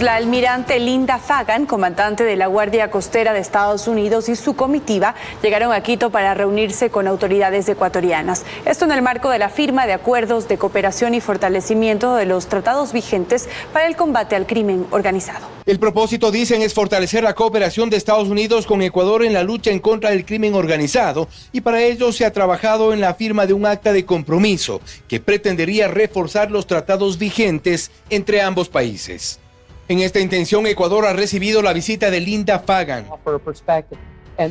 La almirante Linda Fagan, comandante de la Guardia Costera de Estados Unidos, y su comitiva llegaron a Quito para reunirse con autoridades ecuatorianas. Esto en el marco de la firma de acuerdos de cooperación y fortalecimiento de los tratados vigentes para el combate al crimen organizado. El propósito, dicen, es fortalecer la cooperación de Estados Unidos con Ecuador en la lucha en contra del crimen organizado, y para ello se ha trabajado en la firma de un acta de compromiso que pretendería reforzar los tratados vigentes entre ambos países. En esta intención, Ecuador ha recibido la visita de Linda Fagan,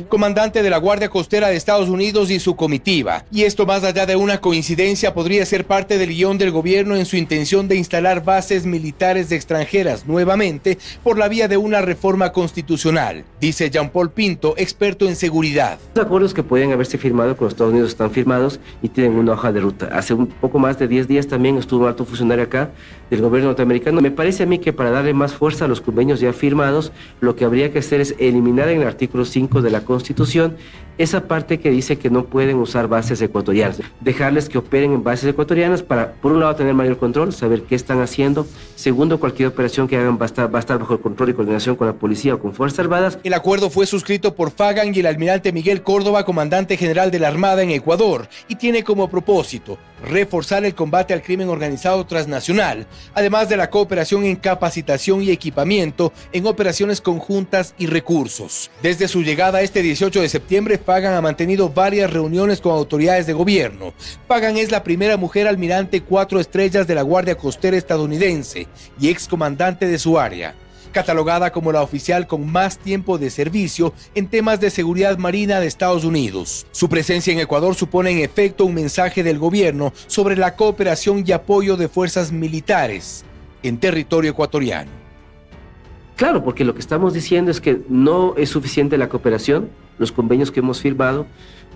comandante de la Guardia Costera de Estados Unidos, y su comitiva. Y esto, más allá de una coincidencia, podría ser parte del guión del gobierno en su intención de instalar bases militares extranjeras nuevamente por la vía de una reforma constitucional, dice Jean Paul Pinto, experto en seguridad. Los acuerdos que pueden haberse firmado con los Estados Unidos están firmados y tienen una hoja de ruta. Hace un poco más de 10 días también estuvo un alto funcionario acá del gobierno norteamericano. Me parece a mí que para darle más fuerza a los convenios ya firmados, lo que habría que hacer es eliminar en el artículo 5 de la Constitución esa parte que dice que no pueden usar bases ecuatorianas, dejarles que operen en bases ecuatorianas para, por un lado, tener mayor control, saber qué están haciendo. Segundo, cualquier operación que hagan va a estar bajo el control y coordinación con la policía o con Fuerzas Armadas. El acuerdo fue suscrito por Fagan y el almirante Miguel Córdoba, comandante general de la Armada en Ecuador, y tiene como propósito reforzar el combate al crimen organizado transnacional, además de la cooperación en capacitación y equipamiento, en operaciones conjuntas y recursos. Desde su llegada este 18 de septiembre, Fagan ha mantenido varias reuniones con autoridades de gobierno. Fagan es la primera mujer almirante 4 estrellas de la Guardia Costera estadounidense y excomandante de su área, catalogada como la oficial con más tiempo de servicio en temas de seguridad marina de Estados Unidos. Su presencia en Ecuador supone en efecto un mensaje del gobierno sobre la cooperación y apoyo de fuerzas militares en territorio ecuatoriano. Claro, porque lo que estamos diciendo es que no es suficiente la cooperación, los convenios que hemos firmado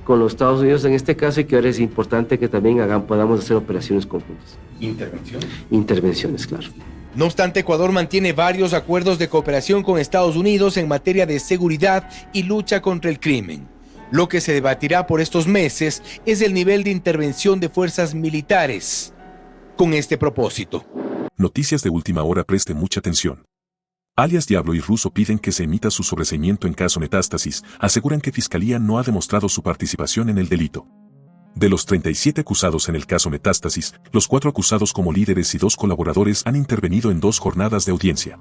con los Estados Unidos en este caso, y que ahora es importante que también podamos hacer operaciones conjuntas. ¿Intervenciones? Intervenciones, claro. No obstante, Ecuador mantiene varios acuerdos de cooperación con Estados Unidos en materia de seguridad y lucha contra el crimen. Lo que se debatirá por estos meses es el nivel de intervención de fuerzas militares con este propósito. Noticias de última hora, preste mucha atención. Alias Diablo y Russo piden que se emita su sobreseimiento en caso Metástasis, aseguran que Fiscalía no ha demostrado su participación en el delito. De los 37 acusados en el caso Metástasis, los 4 acusados como líderes y 2 colaboradores han intervenido en 2 jornadas de audiencia.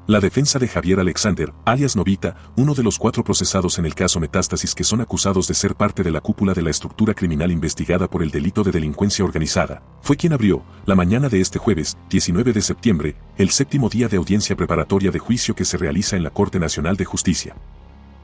La defensa de Javier Alexander, alias Novita, uno de los 4 procesados en el caso Metástasis que son acusados de ser parte de la cúpula de la estructura criminal investigada por el delito de delincuencia organizada, fue quien abrió, la mañana de este jueves, 19 de septiembre, el 7º día de audiencia preparatoria de juicio que se realiza en la Corte Nacional de Justicia.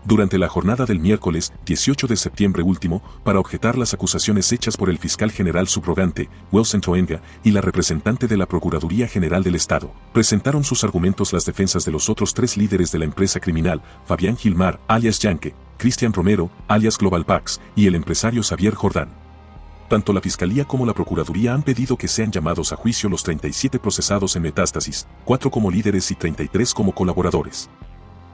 Durante la jornada del miércoles, 18 de septiembre último, para objetar las acusaciones hechas por el fiscal general subrogante, Wilson Toenga, y la representante de la Procuraduría General del Estado, presentaron sus argumentos las defensas de los otros 3 líderes de la empresa criminal, Fabián Gilmar, alias Yanque, Cristian Romero, alias Global Pax, y el empresario Xavier Jordán. Tanto la Fiscalía como la Procuraduría han pedido que sean llamados a juicio los 37 procesados en Metástasis, 4 como líderes y 33 como colaboradores.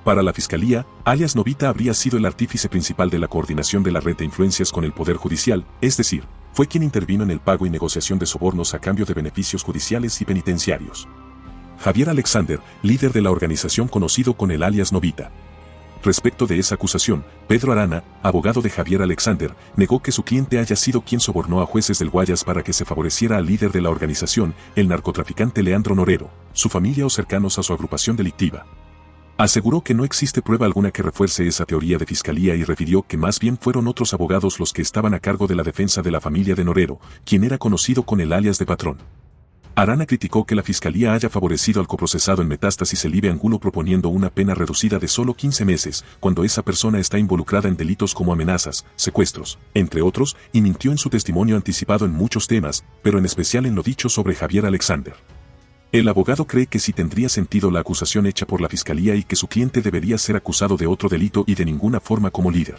Para la Fiscalía, alias Novita habría sido el artífice principal de la coordinación de la red de influencias con el Poder Judicial, es decir, fue quien intervino en el pago y negociación de sobornos a cambio de beneficios judiciales y penitenciarios. Javier Alexander, líder de la organización conocido con el alias Novita. Respecto de esa acusación, Pedro Arana, abogado de Javier Alexander, negó que su cliente haya sido quien sobornó a jueces del Guayas para que se favoreciera al líder de la organización, el narcotraficante Leandro Norero, su familia o cercanos a su agrupación delictiva. Aseguró que no existe prueba alguna que refuerce esa teoría de Fiscalía y refirió que más bien fueron otros abogados los que estaban a cargo de la defensa de la familia de Norero, quien era conocido con el alias de Patrón. Arana criticó que la Fiscalía haya favorecido al coprocesado en Metástasis Elibe Angulo proponiendo una pena reducida de solo 15 meses, cuando esa persona está involucrada en delitos como amenazas, secuestros, entre otros, y mintió en su testimonio anticipado en muchos temas, pero en especial en lo dicho sobre Javier Alexander. El abogado cree que sí tendría sentido la acusación hecha por la Fiscalía y que su cliente debería ser acusado de otro delito y de ninguna forma como líder.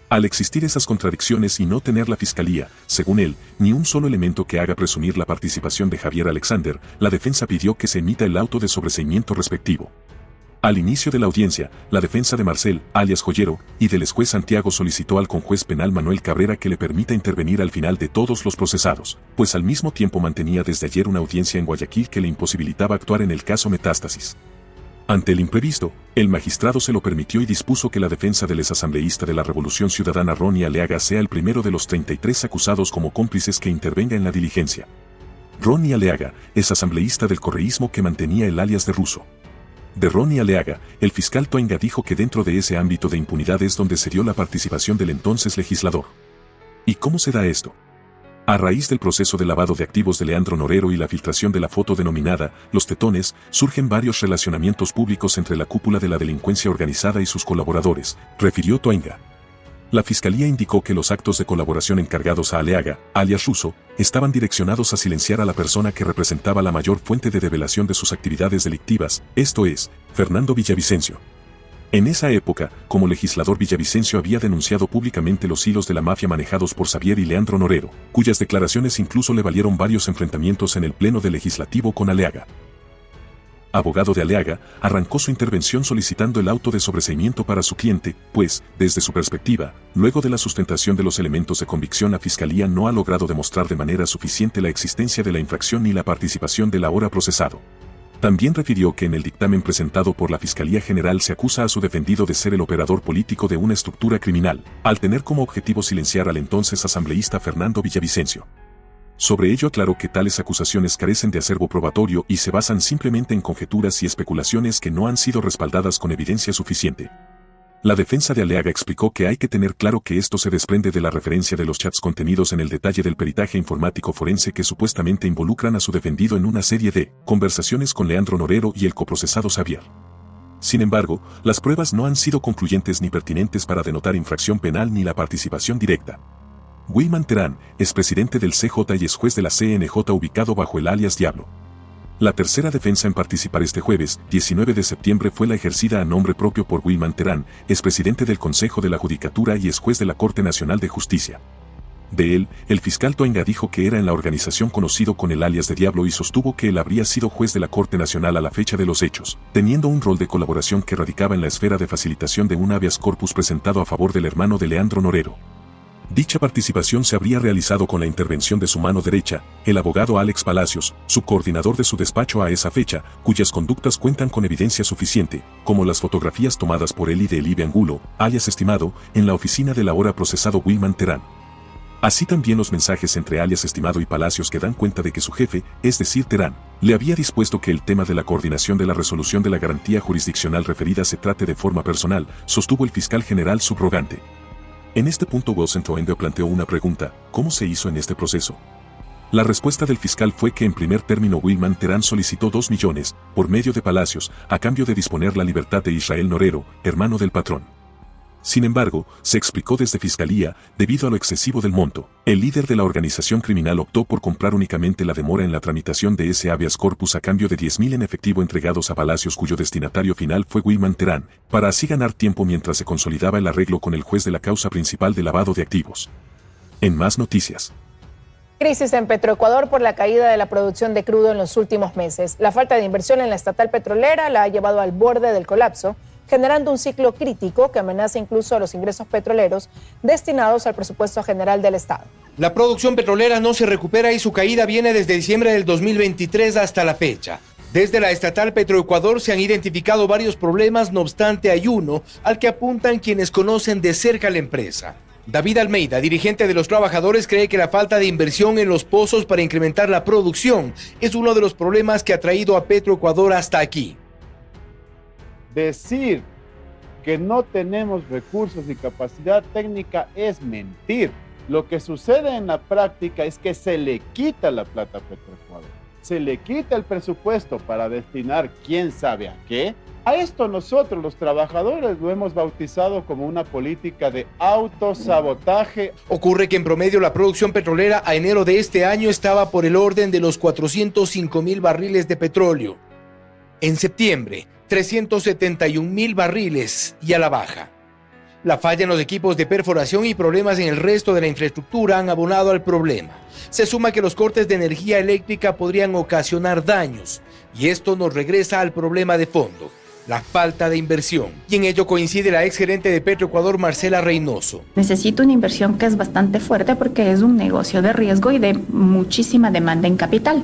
Al existir esas contradicciones y no tener la Fiscalía, según él, ni un solo elemento que haga presumir la participación de Javier Alexander, la defensa pidió que se emita el auto de sobreseimiento respectivo. Al inicio de la audiencia, la defensa de Marcel, alias Joyero, y del juez Santiago solicitó al conjuez penal Manuel Cabrera que le permita intervenir al final de todos los procesados, pues al mismo tiempo mantenía desde ayer una audiencia en Guayaquil que le imposibilitaba actuar en el caso Metástasis. Ante el imprevisto, el magistrado se lo permitió y dispuso que la defensa del exasambleísta de la Revolución Ciudadana Ronnie Aliaga sea el primero de los 33 acusados como cómplices que intervenga en la diligencia. Ronnie Aliaga es asambleísta del correísmo que mantenía el alias de Russo. De Ronnie Aliaga, el fiscal Toinga dijo que dentro de ese ámbito de impunidad es donde se dio la participación del entonces legislador. ¿Y cómo se da esto? A raíz del proceso de lavado de activos de Leandro Norero y la filtración de la foto denominada Los Tetones, surgen varios relacionamientos públicos entre la cúpula de la delincuencia organizada y sus colaboradores, refirió Toinga. La fiscalía indicó que los actos de colaboración encargados a Aliaga, alias Russo, estaban direccionados a silenciar a la persona que representaba la mayor fuente de develación de sus actividades delictivas, esto es, Fernando Villavicencio. En esa época, como legislador, Villavicencio había denunciado públicamente los hilos de la mafia manejados por Xavier y Leandro Norero, cuyas declaraciones incluso le valieron varios enfrentamientos en el pleno del legislativo con Aliaga. Abogado de Aliaga, arrancó su intervención solicitando el auto de sobreseimiento para su cliente, pues, desde su perspectiva, luego de la sustentación de los elementos de convicción, la Fiscalía no ha logrado demostrar de manera suficiente la existencia de la infracción ni la participación del ahora procesado. También refirió que en el dictamen presentado por la Fiscalía General se acusa a su defendido de ser el operador político de una estructura criminal, al tener como objetivo silenciar al entonces asambleísta Fernando Villavicencio. Sobre ello aclaró que tales acusaciones carecen de acervo probatorio y se basan simplemente en conjeturas y especulaciones que no han sido respaldadas con evidencia suficiente. La defensa de Aliaga explicó que hay que tener claro que esto se desprende de la referencia de los chats contenidos en el detalle del peritaje informático forense que supuestamente involucran a su defendido en una serie de conversaciones con Leandro Norero y el coprocesado Xavier. Sin embargo, las pruebas no han sido concluyentes ni pertinentes para denotar infracción penal ni la participación directa. Wilman Terán, expresidente del CJ y ex juez de la CNJ ubicado bajo el alias Diablo. La tercera defensa en participar este jueves, 19 de septiembre, fue la ejercida a nombre propio por Wilman Terán, expresidente del Consejo de la Judicatura y ex juez de la Corte Nacional de Justicia. De él, el fiscal Toinga dijo que era en la organización conocido con el alias de Diablo y sostuvo que él habría sido juez de la Corte Nacional a la fecha de los hechos, teniendo un rol de colaboración que radicaba en la esfera de facilitación de un habeas corpus presentado a favor del hermano de Leandro Norero. Dicha participación se habría realizado con la intervención de su mano derecha, el abogado Alex Palacios, subcoordinador de su despacho a esa fecha, cuyas conductas cuentan con evidencia suficiente, como las fotografías tomadas por él y de Elibia Angulo, alias Estimado, en la oficina del ahora procesado Wilman Terán. Así también los mensajes entre alias Estimado y Palacios que dan cuenta de que su jefe, es decir Terán, le había dispuesto que el tema de la coordinación de la resolución de la garantía jurisdiccional referida se trate de forma personal, sostuvo el fiscal general subrogante. En este punto Gosentoende planteó una pregunta: ¿cómo se hizo en este proceso? La respuesta del fiscal fue que en primer término Wilman Terán solicitó 2 millones, por medio de Palacios, a cambio de disponer la libertad de Israel Norero, hermano del patrón. Sin embargo, se explicó desde Fiscalía, debido a lo excesivo del monto, el líder de la organización criminal optó por comprar únicamente la demora en la tramitación de ese habeas corpus a cambio de 10.000 en efectivo entregados a Palacios, cuyo destinatario final fue Wilman Terán, para así ganar tiempo mientras se consolidaba el arreglo con el juez de la causa principal de lavado de activos. En más noticias. Crisis en Petroecuador por la caída de la producción de crudo en los últimos meses. La falta de inversión en la estatal petrolera la ha llevado al borde del colapso, generando un ciclo crítico que amenaza incluso a los ingresos petroleros destinados al presupuesto general del Estado. La producción petrolera no se recupera y su caída viene desde diciembre del 2023 hasta la fecha. Desde la estatal Petroecuador se han identificado varios problemas, no obstante hay uno al que apuntan quienes conocen de cerca la empresa. David Almeida, dirigente de los trabajadores, cree que la falta de inversión en los pozos para incrementar la producción es uno de los problemas que ha traído a Petroecuador hasta aquí. Decir que no tenemos recursos ni capacidad técnica es mentir. Lo que sucede en la práctica es que se le quita la plata a Petroecuador, se le quita el presupuesto para destinar quién sabe a qué. A esto nosotros los trabajadores lo hemos bautizado como una política de autosabotaje. Ocurre que en promedio la producción petrolera a enero de este año estaba por el orden de los 405.000 barriles de petróleo. En septiembre, 371.000 barriles y a la baja. La falla en los equipos de perforación y problemas en el resto de la infraestructura han abonado al problema. Se suma que los cortes de energía eléctrica podrían ocasionar daños, y esto nos regresa al problema de fondo. la falta de inversión. Y en ello coincide la exgerente de Petroecuador, Marcela Reynoso. Necesito una inversión que es bastante fuerte porque es un negocio de riesgo y de muchísima demanda en capital.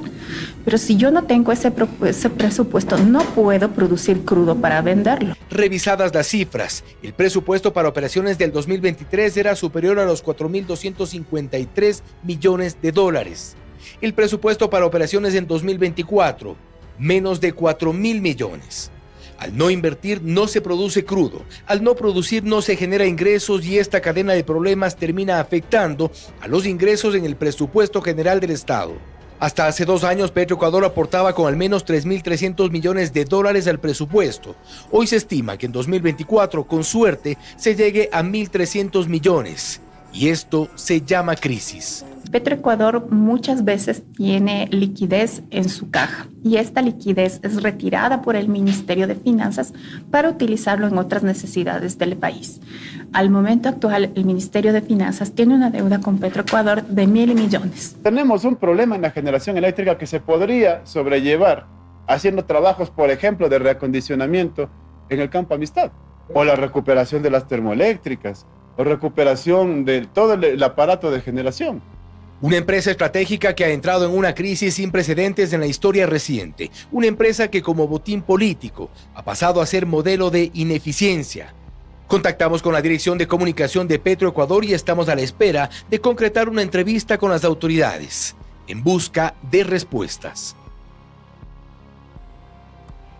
Pero si yo no tengo ese presupuesto, no puedo producir crudo para venderlo. Revisadas las cifras, el presupuesto para operaciones del 2023 era superior a los 4.253 millones de dólares. El presupuesto para operaciones en 2024, menos de 4.000 millones. Al no invertir no se produce crudo, al no producir no se genera ingresos y esta cadena de problemas termina afectando a los ingresos en el presupuesto general del Estado. Hasta hace 2 años Petroecuador aportaba con al menos 3.300 millones de dólares al presupuesto. Hoy se estima que en 2024, con suerte, se llegue a 1.300 millones. Y esto se llama crisis. Petroecuador muchas veces tiene liquidez en su caja y esta liquidez es retirada por el Ministerio de Finanzas para utilizarlo en otras necesidades del país. Al momento actual, el Ministerio de Finanzas tiene una deuda con Petroecuador de 1.000 millones. Tenemos un problema en la generación eléctrica que se podría sobrellevar haciendo trabajos, por ejemplo, de reacondicionamiento en el campo Amistad, o la recuperación de las termoeléctricas, o recuperación de todo el aparato de generación. Una empresa estratégica que ha entrado en una crisis sin precedentes en la historia reciente. Una empresa que como botín político ha pasado a ser modelo de ineficiencia. Contactamos con la Dirección de Comunicación de Petroecuador y estamos a la espera de concretar una entrevista con las autoridades en busca de respuestas.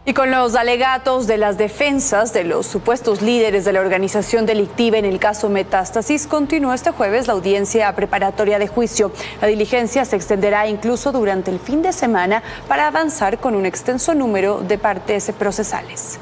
Y con los alegatos de las defensas de los supuestos líderes de la organización delictiva en el caso Metástasis, continúa este jueves la audiencia preparatoria de juicio. La diligencia se extenderá incluso durante el fin de semana para avanzar con un extenso número de partes procesales.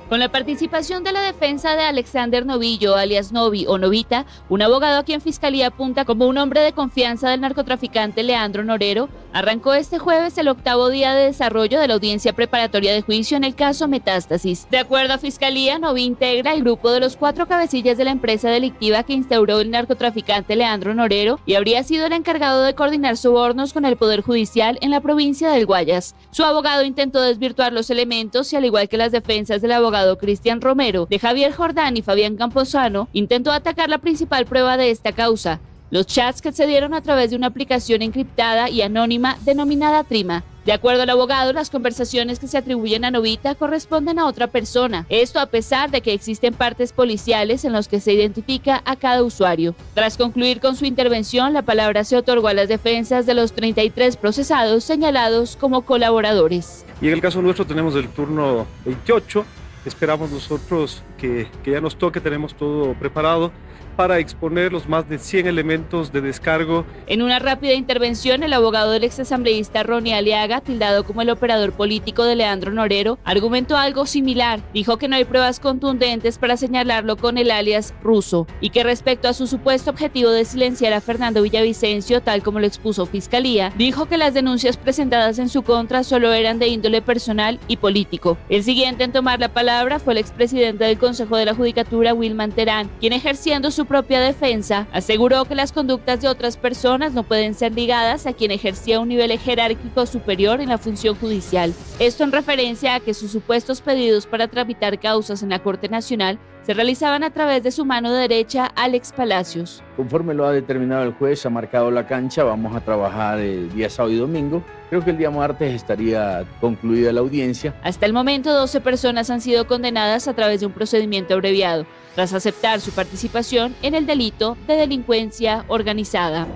Con la participación de la defensa de Alexander Novillo, alias Novi o Novita, un abogado a quien Fiscalía apunta como un hombre de confianza del narcotraficante Leandro Norero, arrancó este jueves el 8º día de desarrollo de la audiencia preparatoria de juicio en el caso Metástasis. De acuerdo a Fiscalía, Novi integra el grupo de los 4 cabecillas de la empresa delictiva que instauró el narcotraficante Leandro Norero y habría sido el encargado de coordinar sobornos con el Poder Judicial en la provincia del Guayas. Su abogado intentó desvirtuar los elementos y, al igual que las defensas del abogado Cristian Romero, de Javier Jordán y Fabián Camposano, intentó atacar la principal prueba de esta causa: los chats que se dieron a través de una aplicación encriptada y anónima denominada Trima. De acuerdo al abogado, las conversaciones que se atribuyen a Novita corresponden a otra persona. Esto a pesar de que existen partes policiales en los que se identifica a cada usuario. Tras concluir con su intervención, la palabra se otorgó a las defensas de los 33 procesados señalados como colaboradores. Y en el caso nuestro tenemos el turno 28. Esperamos nosotros que ya nos toque, tenemos todo preparado para exponer los más de 100 elementos de descargo. En una rápida intervención, el abogado del exasambleísta Ronnie Aliaga, tildado como el operador político de Leandro Norero, argumentó algo similar. Dijo que no hay pruebas contundentes para señalarlo con el alias ruso y que respecto a su supuesto objetivo de silenciar a Fernando Villavicencio, tal como lo expuso Fiscalía, dijo que las denuncias presentadas en su contra solo eran de índole personal y político. El siguiente en tomar la palabra fue el expresidente del Consejo de la Judicatura, Wilman Terán, quien, ejerciendo su propia defensa, aseguró que las conductas de otras personas no pueden ser ligadas a quien ejercía un nivel jerárquico superior en la función judicial. Esto en referencia a que sus supuestos pedidos para tramitar causas en la Corte Nacional se realizaban a través de su mano derecha, Alex Palacios. Conforme lo ha determinado el juez, ha marcado la cancha, vamos a trabajar el día sábado y domingo. Creo que el día martes estaría concluida la audiencia. Hasta el momento, 12 personas han sido condenadas a través de un procedimiento abreviado, tras aceptar su participación en el delito de delincuencia organizada.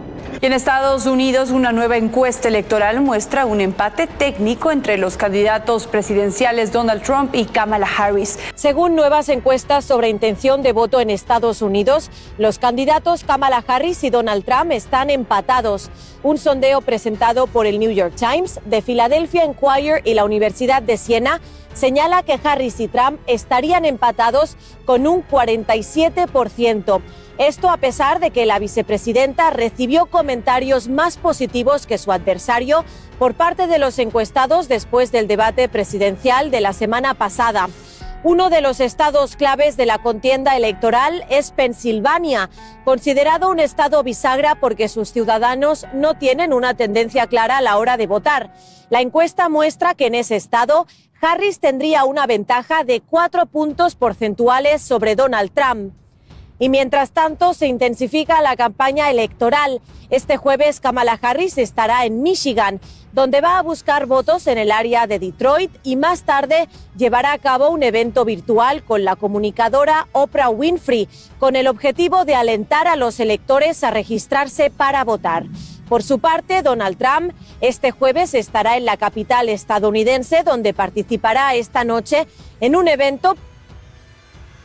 En Estados Unidos, una nueva encuesta electoral muestra un empate técnico entre los candidatos presidenciales Donald Trump y Kamala Harris. Según nuevas encuestas sobre intención de voto en Estados Unidos, los candidatos Kamala Harris y Donald Trump están empatados. Un sondeo presentado por el New York Times, The Philadelphia Inquirer y la Universidad de Siena señala que Harris y Trump estarían empatados con un 47%. Esto a pesar de que la vicepresidenta recibió comentarios más positivos que su adversario por parte de los encuestados después del debate presidencial de la semana pasada. Uno de los estados claves de la contienda electoral es Pensilvania, considerado un estado bisagra porque sus ciudadanos no tienen una tendencia clara a la hora de votar. La encuesta muestra que en ese estado Harris tendría una ventaja de 4 puntos porcentuales sobre Donald Trump. Y mientras tanto se intensifica la campaña electoral. Este jueves Kamala Harris estará en Michigan, donde va a buscar votos en el área de Detroit y más tarde llevará a cabo un evento virtual con la comunicadora Oprah Winfrey, con el objetivo de alentar a los electores a registrarse para votar. Por su parte, Donald Trump este jueves estará en la capital estadounidense, donde participará esta noche en un evento.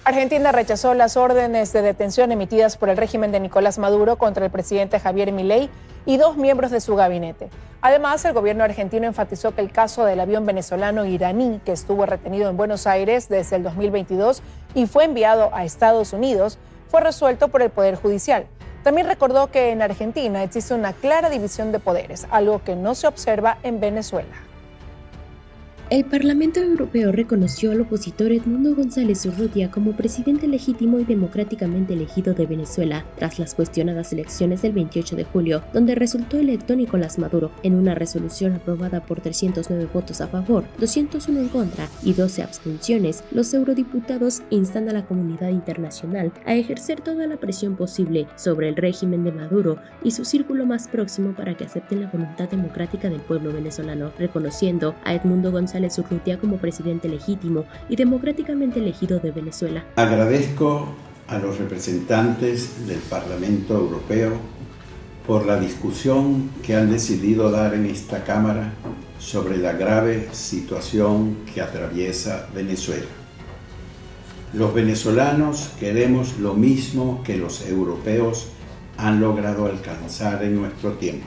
Argentina rechazó las órdenes de detención emitidas por el régimen de Nicolás Maduro contra el presidente Javier Milei y 2 miembros de su gabinete. Además, el gobierno argentino enfatizó que el caso del avión venezolano iraní, que estuvo retenido en Buenos Aires desde el 2022 y fue enviado a Estados Unidos, fue resuelto por el Poder Judicial. También recordó que en Argentina existe una clara división de poderes, algo que no se observa en Venezuela. El Parlamento Europeo reconoció al opositor Edmundo González Urrutia como presidente legítimo y democráticamente elegido de Venezuela, tras las cuestionadas elecciones del 28 de julio, donde resultó electo Nicolás Maduro. En una resolución aprobada por 309 votos a favor, 201 en contra y 12 abstenciones, los eurodiputados instan a la comunidad internacional a ejercer toda la presión posible sobre el régimen de Maduro y su círculo más próximo para que acepten la voluntad democrática del pueblo venezolano, reconociendo a Edmundo González Urrutia como presidente legítimo y democráticamente elegido de Venezuela. Agradezco a los representantes del Parlamento Europeo por la discusión que han decidido dar en esta Cámara sobre la grave situación que atraviesa Venezuela. Los venezolanos queremos lo mismo que los europeos han logrado alcanzar en nuestro tiempo: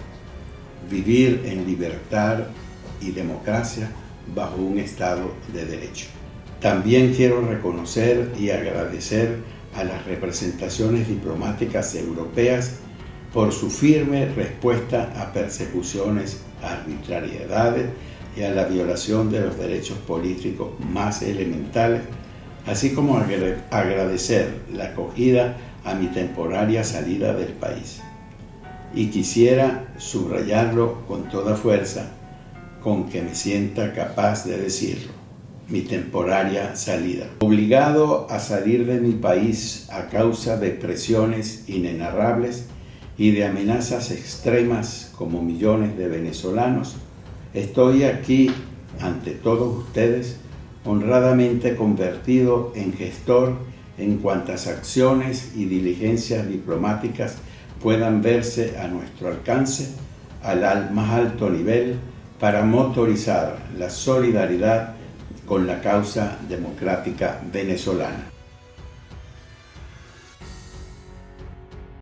vivir en libertad y democracia bajo un Estado de Derecho. También quiero reconocer y agradecer a las representaciones diplomáticas europeas por su firme respuesta a persecuciones, arbitrariedades y a la violación de los derechos políticos más elementales, así como agradecer la acogida a mi temporaria salida del país. Y quisiera subrayarlo con toda fuerza, con que me sienta capaz de decirlo: mi temporaria salida. Obligado a salir de mi país a causa de presiones inenarrables y de amenazas extremas como millones de venezolanos, estoy aquí ante todos ustedes, honradamente convertido en gestor en cuantas acciones y diligencias diplomáticas puedan verse a nuestro alcance al más alto nivel, para motorizar la solidaridad con la causa democrática venezolana.